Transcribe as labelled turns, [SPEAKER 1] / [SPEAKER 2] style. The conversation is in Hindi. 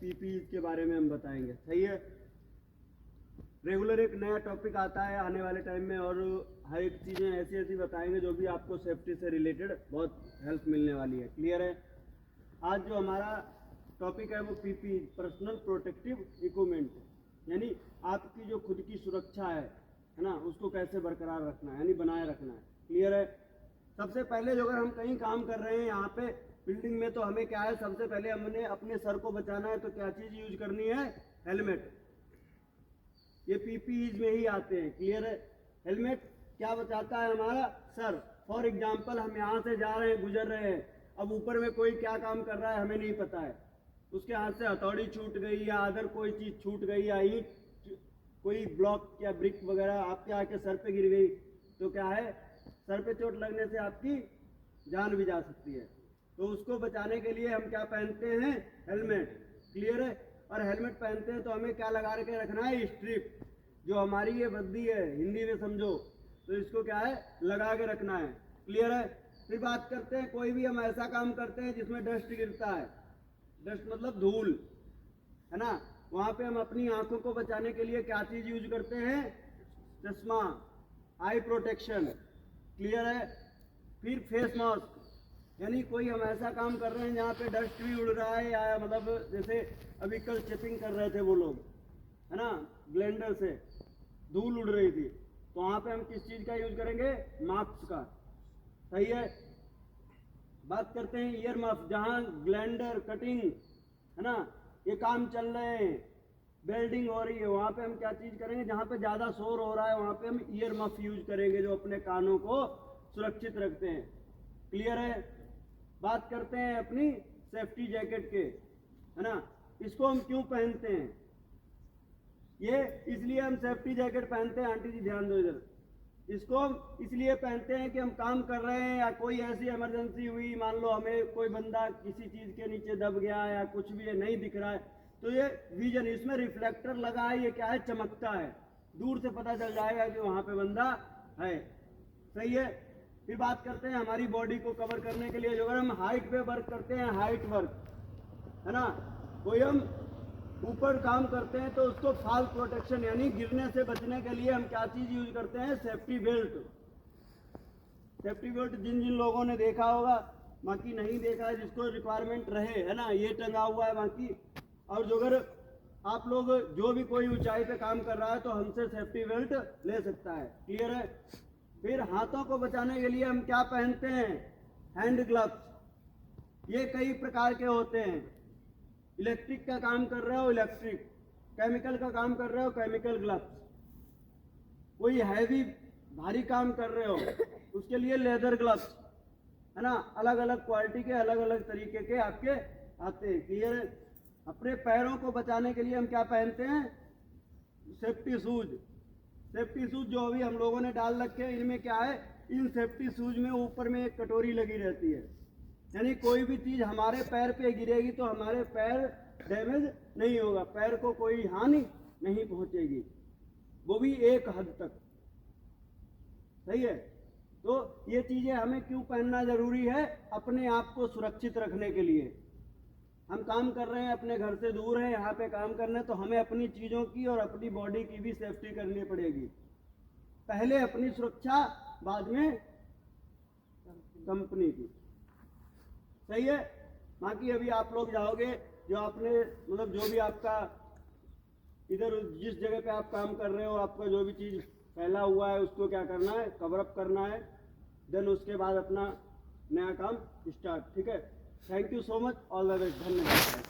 [SPEAKER 1] पीपी के बारे में हम बताएंगे। सही है, रेगुलर एक नया टॉपिक आता है आने वाले टाइम में, और हर एक चीज़ें ऐसी ऐसी बताएंगे जो भी आपको सेफ्टी से रिलेटेड बहुत हेल्प मिलने वाली है। क्लियर है? आज जो हमारा टॉपिक है वो पीपी, पर्सनल प्रोटेक्टिव इक्विपमेंट, यानी आपकी जो खुद की सुरक्षा है ना, उसको कैसे बरकरार रखना है, यानी बनाए रखना है। क्लियर है? सबसे पहले जो अगर हम कहीं काम कर रहे हैं यहाँ पे बिल्डिंग में, तो हमें क्या है, सबसे पहले हमने अपने सर को बचाना है, तो क्या चीज़ यूज करनी है? हेलमेट। ये पीपीईज में ही आते हैं। क्लियर है? हेलमेट क्या बचाता है? हमारा सर। फॉर एग्जाम्पल, हम यहाँ से जा रहे हैं, गुजर रहे हैं, अब ऊपर में कोई क्या काम कर रहा है हमें नहीं पता है, उसके हाथ से हथौड़ी छूट गई या अदर कोई चीज़ छूट गई या ईंट, कोई ब्लॉक या ब्रिक वगैरह आपके आके सर पे गिर गई, तो क्या है, सर पे चोट लगने से आपकी जान भी जा सकती है। तो उसको बचाने के लिए हम क्या पहनते हैं? हेलमेट। क्लियर है? और हेलमेट पहनते हैं तो हमें क्या लगा के रखना है? स्ट्रिप। जो हमारी ये वर्दी है, हिंदी में समझो तो इसको क्या है? लगा के रखना है। क्लियर है? फिर बात करते हैं, कोई भी हम ऐसा काम करते हैं जिसमें डस्ट गिरता है, डस्ट मतलब धूल, है ना, वहाँ पे हम अपनी आंखों को बचाने के लिए क्या चीज़ यूज करते हैं? चश्मा, आई प्रोटेक्शन। क्लियर है? फिर फेस मास्क, यानी कोई हम ऐसा काम कर रहे हैं जहाँ पे डस्ट भी उड़ रहा है, या मतलब जैसे अभी कल चिपिंग कर रहे थे वो लोग, है ना, ब्लेंडर से धूल उड़ रही थी, तो वहाँ पे हम किस चीज़ का यूज करेंगे? मास्क का। सही है? बात करते हैं ईयर मफ, जहाँ ब्लेंडर, कटिंग, है ना, ये काम चल रहे हैं, वेल्डिंग हो रही है, वहाँ पे हम क्या चीज़ करेंगे? जहाँ पे ज़्यादा शोर हो रहा है वहाँ पे हम ईयर मफ यूज करेंगे, जो अपने कानों को सुरक्षित रखते हैं। क्लियर है? बात करते हैं अपनी सेफ्टी जैकेट के, है ना, इसको हम क्यों पहनते हैं? ये इसलिए हम सेफ्टी जैकेट पहनते हैं, आंटी जी ध्यान दो इधर, इसको हम इसलिए पहनते हैं कि हम काम कर रहे हैं या कोई ऐसी इमरजेंसी हुई, मान लो हमें कोई बंदा किसी चीज़ के नीचे दब गया या कुछ भी है, नहीं दिख रहा है, तो ये विजन, इसमें रिफ्लेक्टर लगा है, ये क्या है? चमकता है, दूर से पता चल जाएगा कि वहाँ पे बंदा है। सही है? फिर बात करते हैं हमारी बॉडी को कवर करने के लिए, जो अगर हम हाइट पे वर्क करते हैं, हाइट वर्क, है ना, कोई हम ऊपर काम करते हैं तो उसको फॉल प्रोटेक्शन, यानी गिरने से बचने के लिए हम क्या चीज़ यूज करते हैं? Safety belt. सेफ्टी बेल्ट जिन जिन लोगों ने देखा होगा, बाकी नहीं देखा है, जिसको रिक्वायरमेंट रहे, है ना, ये टंगा हुआ है बाकी। और जो अगर आप लोग जो भी कोई ऊंचाई पे काम कर रहा है तो हमसे सेफ्टी बेल्ट ले सकता है। क्लियर है? फिर हाथों को बचाने के लिए हम क्या पहनते हैं? Hand gloves. ये कई प्रकार के होते हैं, इलेक्ट्रिक का काम कर रहे हो इलेक्ट्रिक, केमिकल का काम कर रहे हो केमिकल ग्लव्स, कोई हैवी भारी काम कर रहे हो उसके लिए लेदर ग्लव्स, है ना, अलग अलग क्वालिटी के, अलग अलग तरीके के आपके आते हैं। क्लियर है? अपने पैरों को बचाने के लिए हम क्या पहनते हैं? Safety shoes. सेफ्टी शूज जो अभी हम लोगों ने डाल रखे हैं, इनमें क्या है? इन सेफ्टी शूज में ऊपर में एक कटोरी लगी रहती है, यानी कोई भी चीज़ हमारे पैर पे गिरेगी तो हमारे पैर डैमेज नहीं होगा, पैर को कोई हानि नहीं पहुंचेगी, वो भी एक हद तक। सही है? तो ये चीज़ें हमें क्यों पहनना ज़रूरी है? अपने आप को सुरक्षित रखने के लिए। हम काम कर रहे हैं, अपने घर से दूर है, यहाँ पे काम करना है, तो हमें अपनी चीज़ों की और अपनी बॉडी की भी सेफ्टी करनी पड़ेगी। पहले अपनी सुरक्षा, बाद में कंपनी की। सही है? बाकी अभी आप लोग जाओगे, जो आपने मतलब जो भी आपका इधर जिस जगह पे आप काम कर रहे हो, आपका जो भी चीज़ फैला हुआ है उसको क्या करना है? कवर अप करना है, देन उसके बाद अपना नया काम स्टार्ट। ठीक है? Thank you so much, all the best, धन्यवाद।